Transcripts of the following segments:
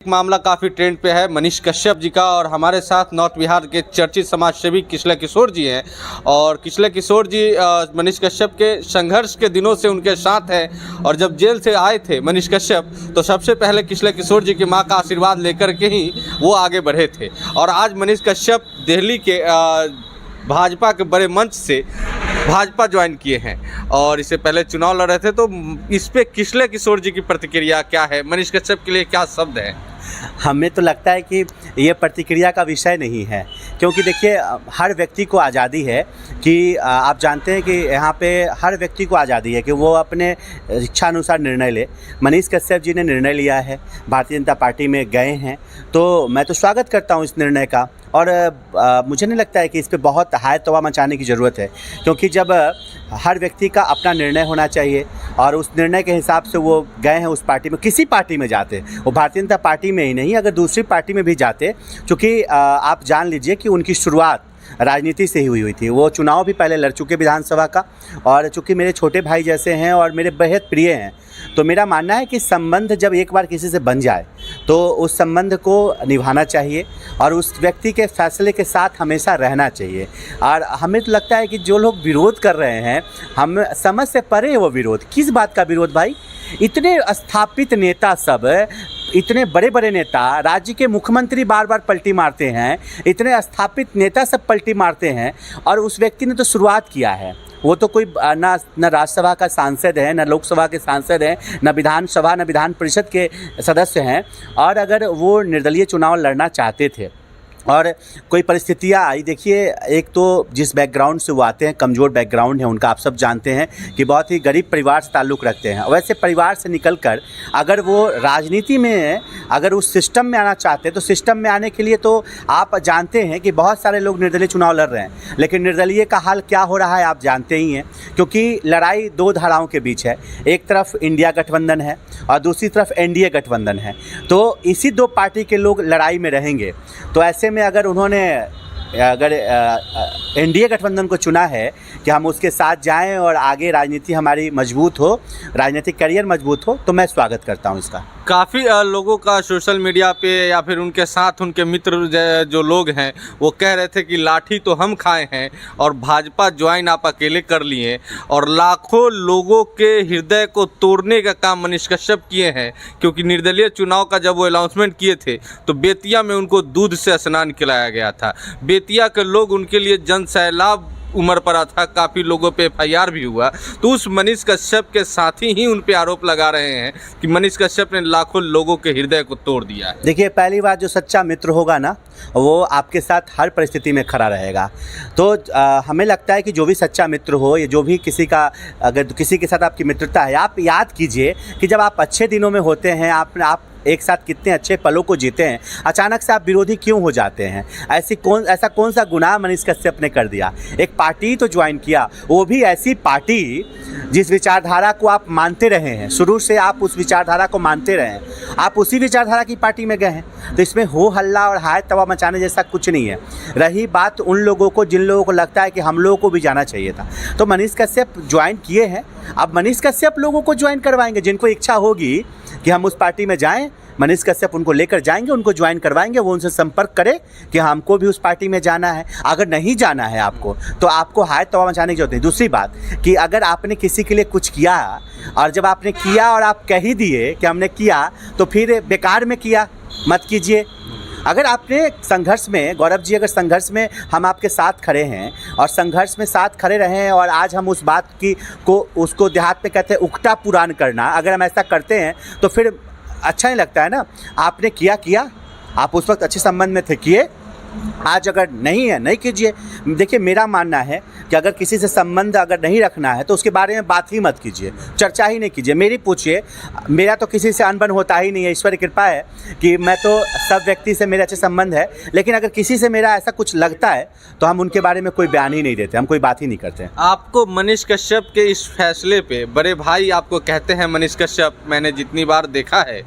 मामला काफ़ी ट्रेंड पे है मनीष कश्यप जी का, और हमारे साथ नॉर्थ बिहार के चर्चित समाज सेवी किशलय किशोर जी हैं। और किशलय किशोर जी मनीष कश्यप के संघर्ष के दिनों से उनके साथ हैं, और जब जेल से आए थे मनीष कश्यप तो सबसे पहले किशलय किशोर जी की मां का आशीर्वाद लेकर के ही वो आगे बढ़े थे। और आज मनीष कश्यप दिल्ली के भाजपा के बड़े मंच से भाजपा ज्वाइन किए हैं, और इससे पहले चुनाव लड़ रहे थे। तो इस पे किशलय किशोर जी की प्रतिक्रिया क्या है, मनीष कश्यप के लिए क्या शब्द हैं? हमें तो लगता है कि ये प्रतिक्रिया का विषय नहीं है, क्योंकि देखिए हर व्यक्ति को आज़ादी है कि आप जानते हैं कि यहाँ पे हर व्यक्ति को आज़ादी है कि वो अपने इच्छा अनुसार निर्णय ले। मनीष कश्यप जी ने निर्णय लिया है, भारतीय जनता पार्टी में गए हैं, तो मैं तो स्वागत करता हूँ इस निर्णय का। और मुझे नहीं लगता है कि इस पे बहुत हाय तवा मचाने की ज़रूरत है, क्योंकि जब हर व्यक्ति का अपना निर्णय होना चाहिए और उस निर्णय के हिसाब से वो गए हैं उस पार्टी में। किसी पार्टी में जाते, वो भारतीय जनता पार्टी में ही नहीं, अगर दूसरी पार्टी में भी जाते, चूँकि आप जान लीजिए कि उनकी शुरुआत राजनीति से ही हुई थी। वो चुनाव भी पहले लड़ चुके विधानसभा का, और चूँकि मेरे छोटे भाई जैसे हैं और मेरे बेहद प्रिय हैं, तो मेरा मानना है कि संबंध जब एक बार किसी से बन जाए तो उस संबंध को निभाना चाहिए और उस व्यक्ति के फैसले के साथ हमेशा रहना चाहिए। और हमें तो लगता है कि जो लोग विरोध कर रहे हैं, हम समझ से परे है वो विरोध। किस बात का विरोध भाई? इतने स्थापित नेता सब, इतने बड़े बड़े नेता, राज्य के मुख्यमंत्री बार बार पलटी मारते हैं, इतने स्थापित नेता सब पलटी मारते हैं, और उस व्यक्ति ने तो शुरुआत किया है। वो तो कोई ना राज्यसभा का सांसद है, ना लोकसभा के सांसद हैं, ना विधानसभा, ना विधान परिषद के सदस्य हैं। और अगर वो निर्दलीय चुनाव लड़ना चाहते थे और कोई परिस्थितियाँ आई, देखिए एक तो जिस बैकग्राउंड से वो आते हैं, कमज़ोर बैकग्राउंड है उनका, आप सब जानते हैं कि बहुत ही गरीब परिवार से ताल्लुक़ रखते हैं। वैसे परिवार से निकलकर अगर वो राजनीति में, अगर उस सिस्टम में आना चाहते हैं, तो सिस्टम में आने के लिए तो आप जानते हैं कि बहुत सारे लोग निर्दलीय चुनाव लड़ रहे हैं, लेकिन निर्दलीय का हाल क्या हो रहा है आप जानते ही हैं। क्योंकि लड़ाई दो धाराओं के बीच है, एक तरफ इंडिया गठबंधन है और दूसरी तरफ एनडीए गठबंधन है। तो इसी दो पार्टी के लोग लड़ाई में रहेंगे। तो ऐसे में अगर उन्होंने एनडीए गठबंधन को चुना है कि हम उसके साथ जाएं और आगे राजनीति हमारी मजबूत हो, राजनीतिक करियर मजबूत हो, तो मैं स्वागत करता हूं इसका। काफ़ी लोगों का सोशल मीडिया पे या फिर उनके साथ उनके मित्र जो लोग हैं वो कह रहे थे कि लाठी तो हम खाए हैं और भाजपा ज्वाइन आप अकेले कर लिए, और लाखों लोगों के हृदय को तोड़ने का काम मनीष कश्यप किए हैं। क्योंकि निर्दलीय चुनाव का जब वो अनाउंसमेंट किए थे तो बेतिया में उनको दूध से स्नान खिलाया गया था। बेतिया के लोग उनके लिए जन सैलाब उमड़ पड़ा था, काफ़ी लोगों पे एफआईआर भी हुआ। तो उस मनीष कश्यप के साथी ही उन पे आरोप लगा रहे हैं कि मनीष कश्यप ने लाखों लोगों के हृदय को तोड़ दिया है। देखिए पहली बात, जो सच्चा मित्र होगा ना, वो आपके साथ हर परिस्थिति में खड़ा रहेगा। तो हमें लगता है कि जो भी सच्चा मित्र हो, या जो भी किसी का, अगर किसी के साथ आपकी मित्रता है, आप याद कीजिए कि जब आप अच्छे दिनों में होते हैं, आप एक साथ कितने अच्छे पलों को जीते हैं, अचानक से आप विरोधी क्यों हो जाते हैं? ऐसा कौन सा गुनाह मनीष कश्यप ने कर दिया? एक पार्टी तो ज्वाइन किया, वो भी ऐसी पार्टी जिस विचारधारा को आप मानते रहे हैं, शुरू से आप उस विचारधारा को मानते रहे हैं, आप उसी विचारधारा की पार्टी में गए हैं। तो इसमें हो हल्ला और हाय तवा मचाने जैसा कुछ नहीं है। रही बात उन लोगों को जिन लोगों को लगता है कि हम लोगों को भी जाना चाहिए था, तो मनीष कश्यप ज्वाइन किए हैं। अब मनीष कश्यप लोगों को ज्वाइन करवाएंगे, जिनको इच्छा होगी कि हम उस पार्टी में जाएं, मनीष कश्यप उनको लेकर जाएंगे, उनको ज्वाइन करवाएंगे। वो उनसे संपर्क करें कि हमको भी उस पार्टी में जाना है। अगर नहीं जाना है आपको, तो आपको हाय तवा मचाने की जरूरत नहीं। दूसरी बात कि अगर आपने किसी के लिए कुछ किया और जब आपने किया और आप कह ही दिए कि हमने किया, तो फिर बेकार में किया मत कीजिए। अगर आपने संघर्ष में, गौरव जी, अगर संघर्ष में हम आपके साथ खड़े हैं और संघर्ष में साथ खड़े रहे हैं, और आज हम उस बात की को, उसको देहात में कहते हैं उकटा पुरान करना, अगर हम ऐसा करते हैं तो फिर अच्छा नहीं लगता है ना। आपने किया, आप उस वक्त अच्छे संबंध में थे, किए। आज अगर नहीं है, नहीं कीजिए। देखिए मेरा मानना है कि अगर किसी से संबंध अगर नहीं रखना है तो उसके बारे में बात ही मत कीजिए, चर्चा ही नहीं कीजिए। मेरी पूछिए, मेरा तो किसी से अनबन होता ही नहीं है। ईश्वर की कृपा है कि मैं तो सब व्यक्ति से मेरे अच्छे संबंध है, लेकिन अगर किसी से मेरा ऐसा कुछ लगता है तो हम उनके बारे में कोई बयान ही नहीं देते, हम कोई बात ही नहीं करते। आपको मनीष कश्यप के इस फैसले पे बड़े भाई आपको कहते हैं, मनीष कश्यप, मैंने जितनी बार देखा है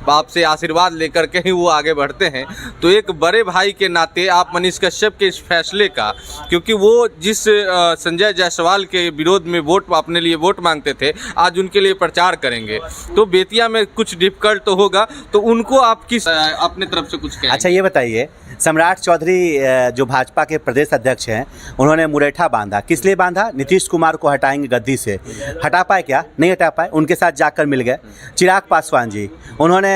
आपसे आशीर्वाद लेकर के ही वो आगे बढ़ते हैं, तो एक बड़े भाई के नाते सकते आप मनीष कश्यप के इस फैसले का, क्योंकि वो जिस संजय जायसवाल के विरोध में अपने लिए वोट मांगते थे, आज उनके लिए प्रचार करेंगे, तो बेतिया में कुछ डिफिकल्ट तो होगा, तो उनको आप किस अपने तरफ से कुछ कहेंगे? अच्छा ये बताइए, सम्राट चौधरी जो भाजपा के प्रदेश अध्यक्ष हैं, उन्होंने मुरेठा बांधा। किस लिए बांधा? नीतीश कुमार को हटाएंगे गद्दी से। हटा पाए क्या? नहीं हटा पाए। उनके साथ जाकर मिल गए। चिराग पासवान जी, उन्होंने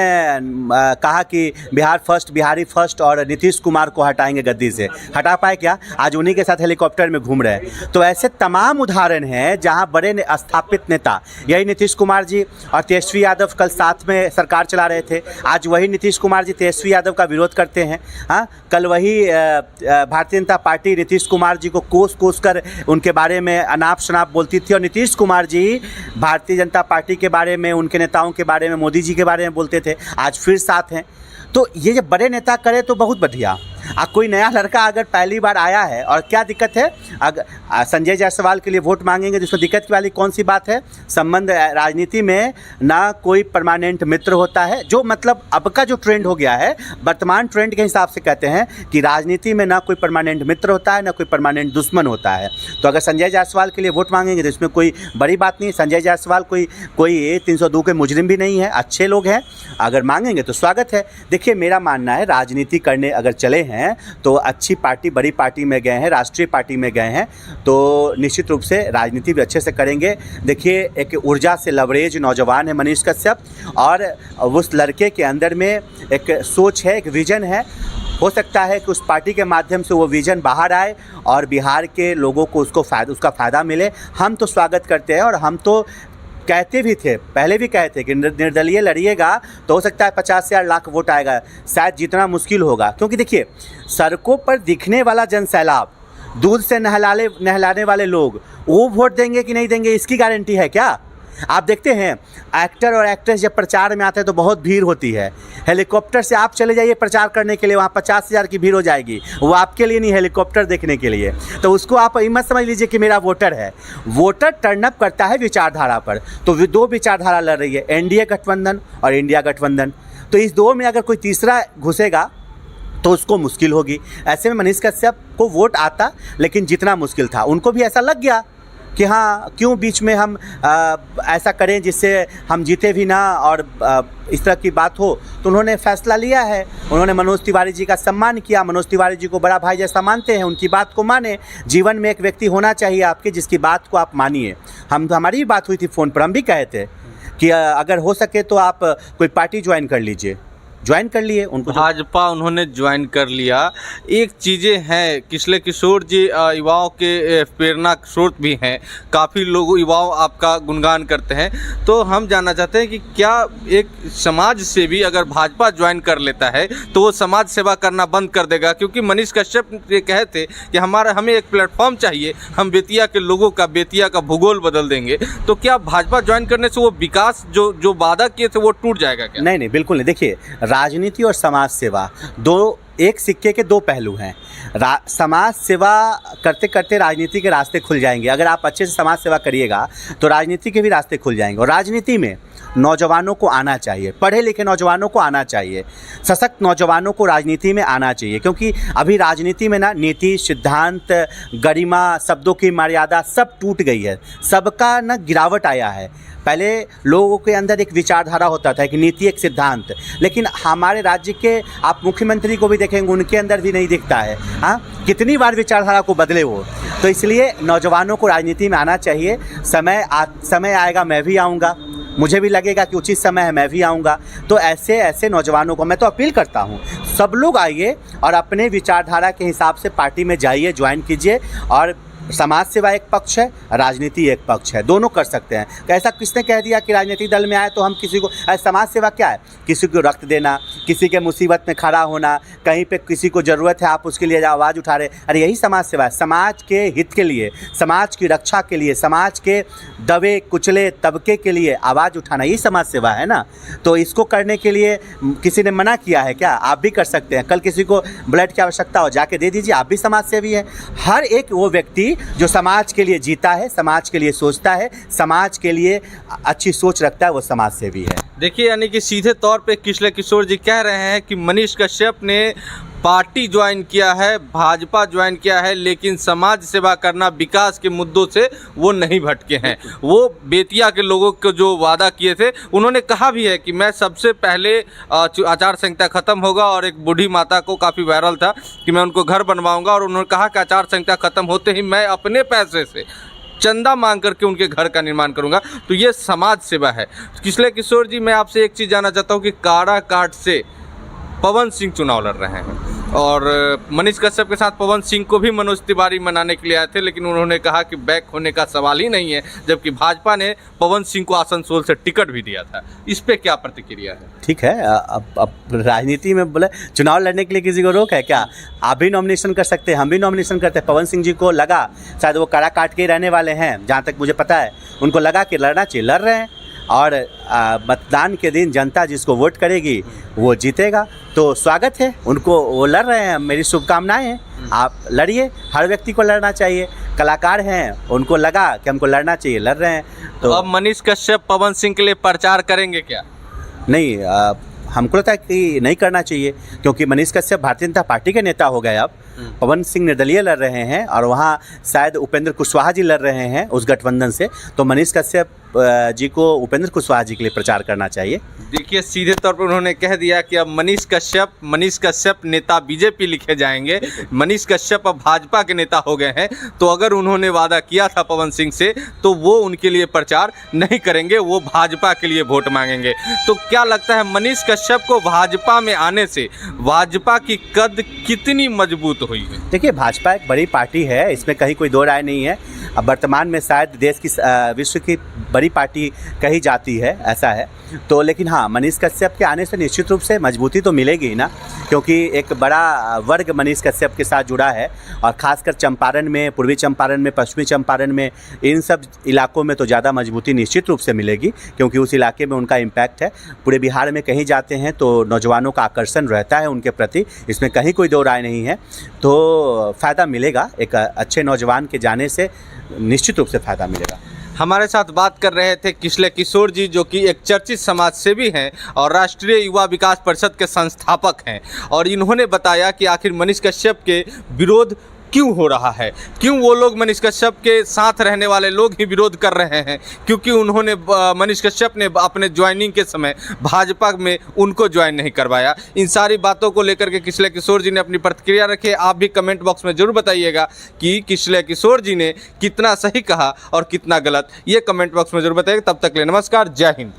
कहा कि बिहार फर्स्ट, बिहारी फर्स्ट और नीतीश कुमार को हटाएंगे गद्दी से। हटा पाए क्या? आज उन्हीं के साथ हेलीकॉप्टर में घूम रहे हैं। तो ऐसे तमाम उदाहरण हैं जहां बड़े स्थापित नेता, यही नीतीश कुमार जी और तेजस्वी यादव कल साथ में सरकार चला रहे थे, आज वही नीतीश कुमार जी तेजस्वी यादव का विरोध करते हैं। हाँ, कल वही भारतीय जनता पार्टी नीतीश कुमार जी को कोस कर उनके बारे में अनाप शनाप बोलती थी, और नीतीश कुमार जी भारतीय जनता पार्टी के बारे में, उनके नेताओं के बारे में, मोदी जी के बारे में बोलते थे। आज फिर साथ हैं। तो ये जब बड़े नेता करे तो बहुत बढ़िया। कोई नया लड़का अगर पहली बार आया है, और क्या दिक्कत है? अगर संजय जायसवाल के लिए वोट मांगेंगे तो इसमें दिक्कत वाली कौन सी बात है? संबंध, राजनीति में ना कोई परमानेंट मित्र होता है, जो मतलब अब का जो ट्रेंड हो गया है, वर्तमान ट्रेंड के हिसाब से कहते हैं कि राजनीति में ना कोई परमानेंट मित्र होता है, ना कोई परमानेंट दुश्मन होता है। तो अगर संजय जायसवाल के लिए वोट मांगेंगे तो इसमें कोई बड़ी बात नहीं है। संजय जायसवाल कोई 302 के मुजरिम भी नहीं है, अच्छे लोग हैं। अगर मांगेंगे तो स्वागत है। देखिए, मेरा मानना है राजनीति करने अगर चले हैं तो अच्छी पार्टी, बड़ी पार्टी में गए हैं, राष्ट्रीय पार्टी में गए हैं, तो निश्चित रूप से राजनीति भी अच्छे से करेंगे। देखिए, एक ऊर्जा से लबरेज नौजवान है मनीष कश्यप, और उस लड़के के अंदर में एक सोच है, एक विजन है। हो सकता है कि उस पार्टी के माध्यम से वो विजन बाहर आए और बिहार के लोगों को उसका फ़ायदा मिले। हम तो स्वागत करते हैं, और हम तो कहते भी थे, पहले भी कहे थे कि निर्दलीय लड़िएगा तो हो सकता है 50 से 1 लाख वोट आएगा, शायद जीतना मुश्किल होगा। क्योंकि देखिए, सड़कों पर दिखने वाला जनसैलाब, दूध से नहलाने वाले लोग, वो वोट देंगे कि नहीं देंगे, इसकी गारंटी है क्या? आप देखते हैं एक्टर और एक्ट्रेस जब प्रचार में आते हैं तो बहुत भीड़ होती है। हेलीकॉप्टर से आप चले जाइए प्रचार करने के लिए, वहाँ 50,000 की भीड़ हो जाएगी। वो आपके लिए नहीं, हेलीकॉप्टर देखने के लिए। तो उसको आप मत समझ लीजिए कि मेरा वोटर है। वोटर टर्न अप करता है विचारधारा पर। तो 2 विचारधारा लड़ रही है, एनडीए गठबंधन और इंडिया गठबंधन। तो इस 2 में अगर कोई तीसरा घुसेगा तो उसको मुश्किल होगी। ऐसे में मनीष कश्यप को वोट आता, लेकिन जितना मुश्किल था, उनको भी ऐसा लग गया कि हाँ, क्यों बीच में हम ऐसा करें जिससे हम जीते भी ना और इस तरह की बात हो। तो उन्होंने फैसला लिया है। उन्होंने मनोज तिवारी जी का सम्मान किया। मनोज तिवारी जी को बड़ा भाई जैसा मानते हैं, उनकी बात को माने। जीवन में एक व्यक्ति होना चाहिए आपके जिसकी बात को आप मानिए। हमारी भी बात हुई थी फ़ोन पर, हम भी कहे थे कि अगर हो सके तो आप कोई पार्टी ज्वाइन कर लीजिए। ज्वाइन कर लिए उनको, भाजपा उन्होंने ज्वाइन कर लिया। एक चीज़ें हैं, किशले किशोर जी युवाओं के प्रेरणा स्रोत भी हैं, काफ़ी लोग युवाओं आपका गुणगान करते हैं। तो हम जानना चाहते हैं कि क्या एक समाज से भी अगर भाजपा ज्वाइन कर लेता है तो वो समाज सेवा करना बंद कर देगा? क्योंकि मनीष कश्यप ये कहे थे कि हमें एक प्लेटफॉर्म चाहिए, हम बेतिया के लोगों का, बेतिया का भूगोल बदल देंगे। तो क्या भाजपा ज्वाइन करने से वो विकास जो वादा किए थे वो टूट जाएगा क्या? नहीं, बिल्कुल नहीं। देखिए, राजनीति और समाज सेवा एक सिक्के के 2 पहलू हैं। समाज सेवा करते करते राजनीति के रास्ते खुल जाएंगे। अगर आप अच्छे से समाज सेवा करिएगा तो राजनीति के भी रास्ते खुल जाएंगे। और राजनीति में नौजवानों को आना चाहिए, पढ़े लिखे नौजवानों को आना चाहिए, सशक्त नौजवानों को राजनीति में आना चाहिए। क्योंकि अभी राजनीति में ना नीति, सिद्धांत, गरिमा, शब्दों की मर्यादा सब टूट गई है। सबका ना गिरावट आया है। पहले लोगों के अंदर एक विचारधारा होता था कि नीति, एक सिद्धांत, लेकिन हमारे राज्य के आप मुख्यमंत्री को भी देखेंगे, उनके अंदर भी नहीं दिखता है। हाँ, कितनी बार विचारधारा को बदले वो। तो इसलिए नौजवानों को राजनीति में आना चाहिए। समय आएगा, मैं भी आऊँगा, मुझे भी लगेगा कि उचित समय है, मैं भी आऊँगा। तो ऐसे नौजवानों को मैं तो अपील करता हूँ, सब लोग आइए और अपने विचारधारा के हिसाब से पार्टी में जाइए, ज्वाइन कीजिए। और समाज सेवा एक पक्ष है, राजनीति एक पक्ष है, दोनों कर सकते हैं। ऐसा किसने कह दिया कि राजनीतिक दल में आए तो हम किसी को, समाज सेवा क्या है? किसी को रक्त देना, किसी के मुसीबत में खड़ा होना, कहीं पे किसी को ज़रूरत है आप उसके लिए आवाज़ उठा रहे, अरे यही समाज सेवा है। समाज के हित के लिए, समाज की रक्षा के लिए, समाज के दबे कुचले तबके के लिए आवाज़ उठाना, यही समाज सेवा है ना। तो इसको करने के लिए किसी ने मना किया है क्या? आप भी कर सकते हैं। कल किसी को ब्लड की आवश्यकता हो, जाके दे दीजिए, आप भी समाज सेवी है। हर एक वो व्यक्ति जो समाज के लिए जीता है, समाज के लिए सोचता है, समाज के लिए अच्छी सोच रखता है, वो समाज सेवी है। देखिए, यानी कि सीधे तौर पे किशले किशोर जी कह रहे हैं कि मनीष कश्यप ने पार्टी ज्वाइन किया है, भाजपा ज्वाइन किया है, लेकिन समाज सेवा करना, विकास के मुद्दों से वो नहीं भटके हैं। वो बेतिया के लोगों को जो वादा किए थे, उन्होंने कहा भी है कि मैं सबसे पहले आचार संहिता खत्म होगा, और एक बूढ़ी माता को काफ़ी वायरल था कि मैं उनको घर बनवाऊंगा, और उन्होंने कहा कि आचार संहिता खत्म होते ही मैं अपने पैसे से चंदा मांग करके उनके घर का निर्माण करूंगा। तो ये समाज सेवा है। किशले किशोर जी, मैं आपसे एक चीज़ जानना चाहता हूँ कि काराकाट से पवन सिंह चुनाव लड़ रहे हैं, और मनीष कश्यप के साथ पवन सिंह को भी मनोज तिवारी मनाने के लिए आए थे, लेकिन उन्होंने कहा कि बैक होने का सवाल ही नहीं है, जबकि भाजपा ने पवन सिंह को आसनसोल से टिकट भी दिया था। इस पे क्या प्रतिक्रिया है? ठीक है, अब राजनीति में बोले चुनाव लड़ने के लिए किसी को रोक है क्या? आप भी नॉमिनेशन कर सकते हैं, हम भी नॉमिनेशन करते हैं। पवन सिंह जी को लगा, शायद वो काराकाट के ही रहने वाले हैं, जहाँ तक मुझे पता है, उनको लगा कि लड़ना चाहिए, लड़ रहे हैं, और मतदान के दिन जनता जिसको वोट करेगी वो जीतेगा। तो स्वागत है उनको, वो लड़ रहे हैं, मेरी शुभकामनाएं हैं। आप लड़िए, हर व्यक्ति को लड़ना चाहिए। कलाकार हैं, उनको लगा कि हमको लड़ना चाहिए, लड़ रहे हैं। तो अब मनीष कश्यप पवन सिंह के लिए प्रचार करेंगे क्या? नहीं, हमको लगता है कि नहीं करना चाहिए, क्योंकि मनीष कश्यप भारतीय जनता पार्टी के नेता हो गए। अब पवन सिंह निर्दलीय लड़ रहे हैं, और वहाँ शायद उपेंद्र कुशवाहा जी लड़ रहे हैं उस गठबंधन से। तो मनीष कश्यप जी को उपेंद्र कुशवाहा जी के लिए प्रचार करना चाहिए। देखिए, सीधे तौर पर उन्होंने कह दिया कि अब मनीष कश्यप नेता बीजेपी लिखे जाएंगे। मनीष कश्यप अब भाजपा के नेता हो गए हैं। तो अगर उन्होंने वादा किया था पवन सिंह से, तो वो उनके लिए प्रचार नहीं करेंगे, वो भाजपा के लिए वोट मांगेंगे। तो क्या लगता है, मनीष कश्यप को भाजपा में आने से भाजपा की कद कितनी मजबूत हुई है? देखिए, भाजपा एक बड़ी पार्टी है, इसमें कहीं कोई दो राय नहीं है। अब वर्तमान में शायद देश की विश्व की बड़ी पार्टी कही जाती है, ऐसा है। तो लेकिन हाँ, मनीष कश्यप के आने से निश्चित रूप से मजबूती तो मिलेगी ही ना, क्योंकि एक बड़ा वर्ग मनीष कश्यप के साथ जुड़ा है, और ख़ासकर चंपारण में, पूर्वी चंपारण में, पश्चिमी चंपारण में, इन सब इलाकों में तो ज़्यादा मजबूती निश्चित रूप से मिलेगी, क्योंकि उस इलाके में उनका इम्पैक्ट है। पूरे बिहार में कहीं जाते हैं तो नौजवानों का आकर्षण रहता है उनके प्रति, इसमें कहीं कोई दो राय नहीं है। तो फ़ायदा मिलेगा, एक अच्छे नौजवान के जाने से निश्चित रूप से फ़ायदा मिलेगा। हमारे साथ बात कर रहे थे किशले किशोर जी, जो कि एक चर्चित समाज सेवी हैं और राष्ट्रीय युवा विकास परिषद के संस्थापक हैं, और इन्होंने बताया कि आखिर मनीष कश्यप के विरोध क्यों हो रहा है, क्यों वो लोग मनीष कश्यप के साथ रहने वाले लोग ही विरोध कर रहे हैं, क्योंकि उन्होंने मनीष कश्यप ने अपने ज्वाइनिंग के समय भाजपा में उनको ज्वाइन नहीं करवाया। इन सारी बातों को लेकर के किशले किशोर जी ने अपनी प्रतिक्रिया रखी। आप भी कमेंट बॉक्स में जरूर बताइएगा कि किशले किशोर जी ने कितना सही कहा और कितना गलत, ये कमेंट बॉक्स में जरूर बताइएगा। तब तक के लिए नमस्कार, जय हिंद।